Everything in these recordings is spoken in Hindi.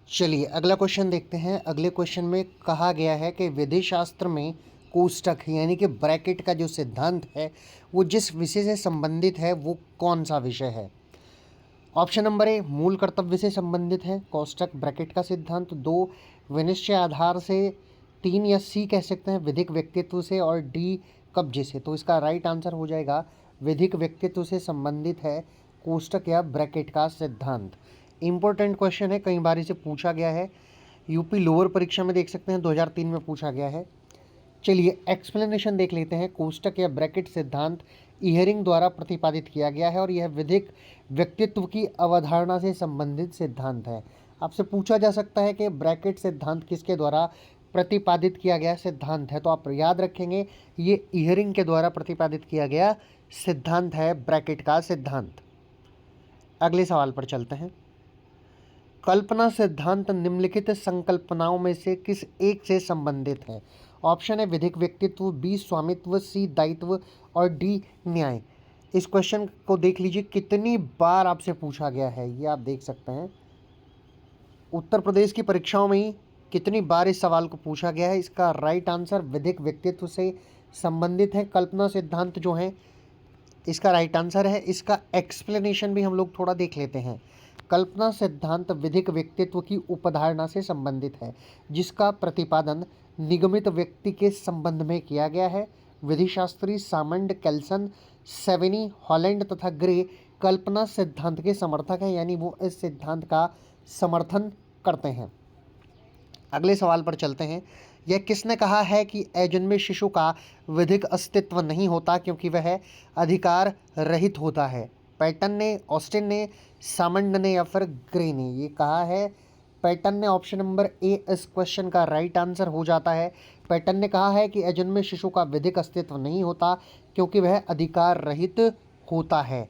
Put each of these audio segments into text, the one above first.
चलिए अगला क्वेश्चन देखते हैं। अगले क्वेश्चन में कहा गया है कि विधि शास्त्र में कोष्टक यानी कि ब्रैकेट का जो सिद्धांत है वो जिस विषय से संबंधित है वो कौन सा विषय है। ऑप्शन नंबर ए मूल कर्तव्य से संबंधित है कोष्टक ब्रैकेट का सिद्धांत। दो विनिश्चय आधार से। तीन या सी कह सकते हैं विधिक व्यक्तित्व से। और डी कब्जे से। तो इसका राइट आंसर हो जाएगा विधिक व्यक्तित्व से संबंधित है कोष्टक या ब्रैकेट का सिद्धांत। इंपॉर्टेंट क्वेश्चन है, कई बार इसे पूछा गया है। यूपी लोअर परीक्षा में देख सकते हैं 2003 में पूछा गया है। चलिए एक्सप्लेनेशन देख लेते हैं। कोष्टक या ब्रैकेट सिद्धांत इहरिंग द्वारा प्रतिपादित किया गया है और यह विधिक व्यक्तित्व की अवधारणा से संबंधित सिद्धांत है। आपसे पूछा जा सकता है कि ब्रैकेट सिद्धांत किसके द्वारा प्रतिपादित किया गया सिद्धांत है, तो आप याद रखेंगे ये इहरिंग के द्वारा प्रतिपादित किया गया सिद्धांत है ब्रैकेट का सिद्धांत। अगले सवाल पर चलते हैं। कल्पना सिद्धांत निम्नलिखित संकल्पनाओं में से किस एक से संबंधित है। ऑप्शन है विधिक व्यक्तित्व, बी स्वामित्व, सी दायित्व और डी न्याय। इस क्वेश्चन को देख लीजिए कितनी बार आपसे पूछा गया है, ये आप देख सकते हैं। उत्तर प्रदेश की परीक्षाओं में ही कितनी बार इस सवाल को पूछा गया है। इसका राइट आंसर विधिक व्यक्तित्व से संबंधित है कल्पना सिद्धांत जो है, इसका राइट आंसर है। इसका एक्सप्लेनेशन भी हम लोग थोड़ा देख लेते हैं। कल्पना सिद्धांत विधिक व्यक्तित्व की उपधारणा से संबंधित है जिसका प्रतिपादन निगमित व्यक्ति के संबंध में किया गया है। विधिशास्त्री सामंड, केल्सन, सेवेनी, हॉलैंड तथा ग्रे कल्पना सिद्धांत के समर्थक हैं, यानी वो इस सिद्धांत का समर्थन करते हैं। अगले सवाल पर चलते हैं। यह किसने कहा है कि अजन्मे शिशु का विधिक अस्तित्व नहीं होता क्योंकि वह अधिकार रहित होता है। पैटन ने, ऑस्टिन ने, सामंड ने या फिर ग्रे ने। ये कहा है पैटन ने। ऑप्शन नंबर ए इस क्वेश्चन का राइट आंसर हो जाता है। पैटन ने कहा है कि अजन्मे शिशु का विधिक अस्तित्व नहीं होता क्योंकि वह अधिकार रहित होता है।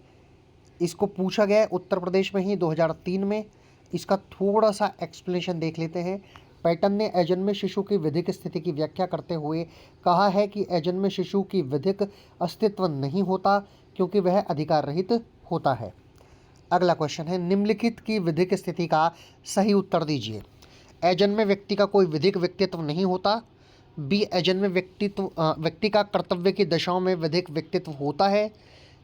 इसको पूछा गया है उत्तर प्रदेश में ही 2003 में। इसका थोड़ा सा एक्सप्लेनेशन देख लेते हैं। पैटन ने अजन्मे शिशु की विधिक स्थिति की व्याख्या करते हुए कहा है कि अजन्मे शिशु की विधिक अस्तित्व नहीं होता क्योंकि वह अधिकार रहित होता है। अगला क्वेश्चन है निम्नलिखित की विधिक स्थिति का सही उत्तर दीजिए। अजन्मे व्यक्ति का कोई विधिक व्यक्तित्व नहीं होता। बी अजन्मे व्यक्ति का कर्तव्य की दशाओं में विधिक व्यक्तित्व होता है।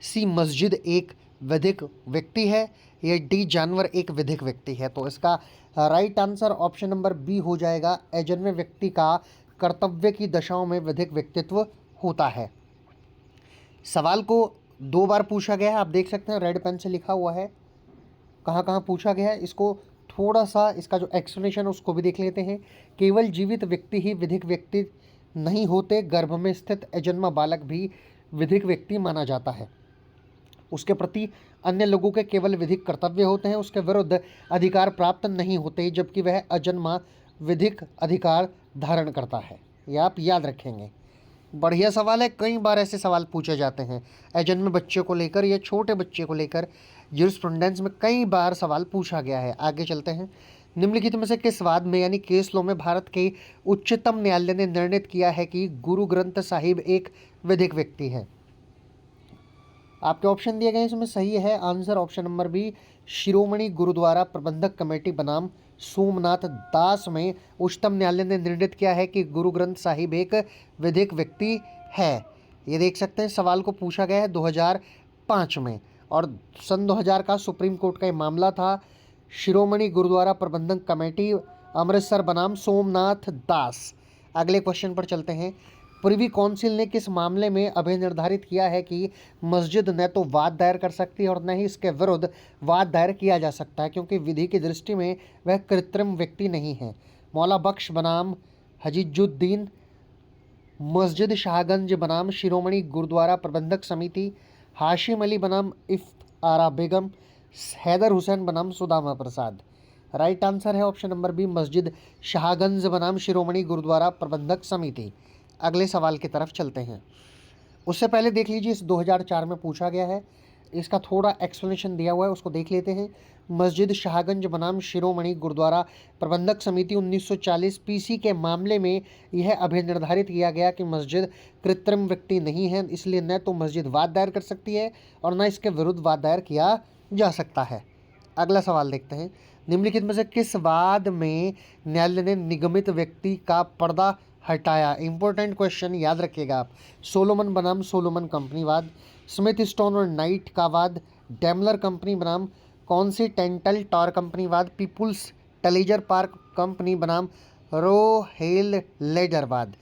सी मस्जिद एक विधिक व्यक्ति है। या डी जानवर एक विधिक व्यक्ति है। तो इसका right answer option number B हो जाएगा। अजन्मे व्यक्ति का कर्तव्य की दशाओं में विधिक व्यक्तित्व होता है। सवाल को दो बार पूछा गया है, आप देख सकते हैं रेड पेन से लिखा हुआ है कहाँ कहाँ पूछा गया है। इसको थोड़ा सा इसका जो एक्सप्लेनेशन है उसको भी देख लेते हैं। केवल जीवित व्यक्ति ही विधिक व्यक्ति नहीं होते, गर्भ में स्थित अजन्मा बालक भी विधिक व्यक्ति माना जाता है। उसके प्रति अन्य लोगों के केवल विधिक कर्तव्य होते हैं, उसके विरुद्ध अधिकार प्राप्त नहीं होते जबकि वह अजन्मा विधिक अधिकार धारण करता है। यह आप याद रखेंगे। बढ़िया सवाल है, कई बार ऐसे सवाल पूछे जाते हैं अजन्मे बच्चे को लेकर या छोटे बच्चे को लेकर। ज्यूरिस्प्रूडेंस में कई बार सवाल पूछा गया है। आगे चलते हैं। निम्नलिखित में से किस वाद में यानी केस लॉ में भारत के उच्चतम न्यायालय ने निर्णित किया है कि गुरु ग्रंथ साहिब एक विधिक व्यक्ति है। आपके ऑप्शन दिए गए हैं, इसमें सही है आंसर ऑप्शन नंबर बी। शिरोमणि गुरुद्वारा प्रबंधक कमेटी बनाम सोमनाथ दास में उच्चतम न्यायालय ने निर्णित किया है कि गुरु ग्रंथ साहिब एक विधिक व्यक्ति है। ये देख सकते हैं सवाल को पूछा गया है 2005 में और सन 2000 का सुप्रीम कोर्ट का ये मामला था। शिरोमणि गुरुद्वारा प्रबंधक कमेटी अमृतसर बनाम सोमनाथ दास। अगले क्वेश्चन पर चलते हैं। प्रिवी काउंसिल ने किस मामले में अभय निर्धारित किया है कि मस्जिद न तो वाद दायर कर सकती है और न ही इसके विरुद्ध वाद दायर किया जा सकता है क्योंकि विधि की दृष्टि में वह कृत्रिम व्यक्ति नहीं है। मौला बख्श बनाम हजीजुद्दीन, मस्जिद शाहगंज बनाम शिरोमणि गुरुद्वारा प्रबंधक समिति, हाशिम अली बनाम इफ्तारा बेगम, हैदर हुसैन बनाम सुदामा प्रसाद। राइट आंसर है ऑप्शन नंबर बी मस्जिद शाहगंज बनाम शिरोमणि गुरुद्वारा प्रबंधक समिति। अगले सवाल की तरफ चलते हैं। उससे पहले देख लीजिए इस 2004 में पूछा गया है, इसका थोड़ा एक्सप्लेनेशन दिया हुआ है, उसको देख लेते हैं। मस्जिद शाहगंज बनाम शिरोमणि गुरुद्वारा प्रबंधक समिति 1940 पीसी के मामले में यह अभय निर्धारित किया गया कि मस्जिद कृत्रिम व्यक्ति नहीं है, इसलिए न तो मस्जिद वाद दायर कर सकती है और न इसके विरुद्ध वाद दायर किया जा सकता है। अगला सवाल देखते हैं। निम्नलिखित में से किस वाद में न्यायालय ने निगमित व्यक्ति का पर्दा हटाया? इंपॉर्टेंट क्वेश्चन, याद रखिएगा आप। सोलोमन बनाम सोलोमन कंपनी वाद, स्मिथ स्टोन और नाइट का वाद, डेमलर कंपनी बनाम कॉन्सिडेंटल टावर कंपनी वाद, पीपुल्स टलीजर पार्क कंपनी बनाम रोहेल लेडर वाद।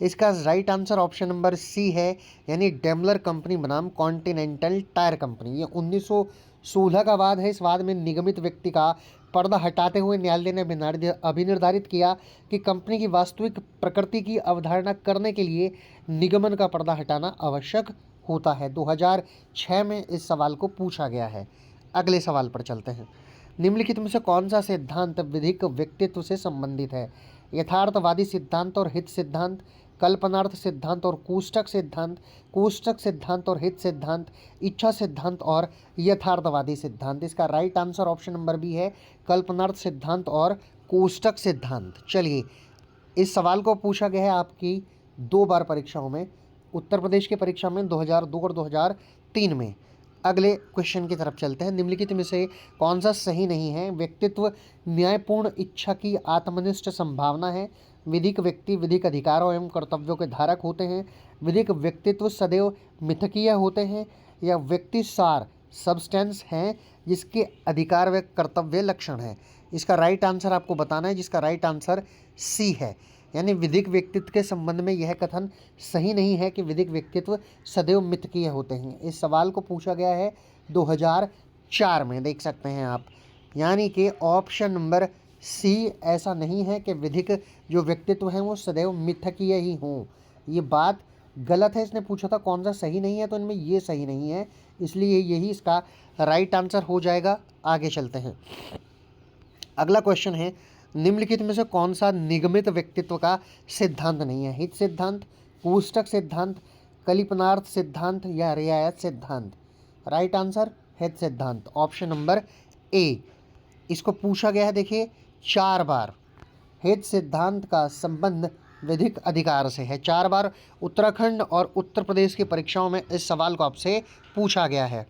इसका right answer option number C है, यानी डेमलर कंपनी बनाम कॉन्टिनेंटल टायर कंपनी। ये 1916 का वाद है। इस वाद में निगमित व्यक्ति का पर्दा हटाते हुए न्यायालय ने अभिनिर्धारित किया कि कंपनी की वास्तविक प्रकृति की अवधारणा करने के लिए निगमन का पर्दा हटाना आवश्यक होता है। 2006 में इस सवाल को पूछा गया है। अगले सवाल पर चलते हैं। निम्नलिखित में से कौन सा सिद्धांत विधिक व्यक्तित्व से संबंधित है? यथार्थवादी सिद्धांत और हित सिद्धांत, कल्पनार्थ सिद्धांत और कोष्ठक सिद्धांत, कोष्ठक सिद्धांत और हित सिद्धांत, इच्छा सिद्धांत और यथार्थवादी सिद्धांत। इसका right answer option number B है, कल्पनार्थ सिद्धांत और कोष्ठक सिद्धांत। चलिए, इस सवाल को पूछा गया है आपकी 2 बार परीक्षाओं में, उत्तर प्रदेश की परीक्षा में 2002 और 2003 में। अगले क्वेश्चन की तरफ चलते हैं। निम्नलिखित में से कौन सा सही नहीं है? व्यक्तित्व न्यायपूर्ण इच्छा की आत्मनिष्ठ संभावना है, विधिक व्यक्ति विधिक अधिकारों एवं कर्तव्यों के धारक होते हैं, विधिक व्यक्तित्व सदैव मिथकीय होते हैं, या व्यक्ति सार सब्सटेंस हैं जिसके अधिकार व कर्तव्य लक्षण है। इसका राइट आंसर आपको बताना है, जिसका राइट आंसर सी है, यानी विधिक व्यक्तित्व के संबंध में यह कथन सही नहीं है कि विधिक व्यक्तित्व सदैव मिथकीय होते हैं। इस सवाल को पूछा गया है 2004 में, देख सकते हैं आप। यानी कि ऑप्शन नंबर सी ऐसा नहीं है कि विधिक जो व्यक्तित्व हैं वो सदैव मिथकीय ही हों। ये बात गलत है। इसने पूछा था कौन सा सही नहीं है, तो इनमें ये सही नहीं है, इसलिए यही इसका राइट आंसर हो जाएगा। आगे चलते हैं। अगला क्वेश्चन है, निम्नलिखित में से कौन सा निगमित व्यक्तित्व का सिद्धांत नहीं है? हित सिद्धांत, कोष्ठक सिद्धांत, कल्पनार्थ सिद्धांत या रियायत सिद्धांत? राइट आंसर हित सिद्धांत, ऑप्शन नंबर ए। इसको पूछा गया है, देखिए 4 बार। हित सिद्धांत का संबंध विधिक अधिकार से है। 4 बार उत्तराखंड और उत्तर प्रदेश की परीक्षाओं में इस सवाल को आपसे पूछा गया है।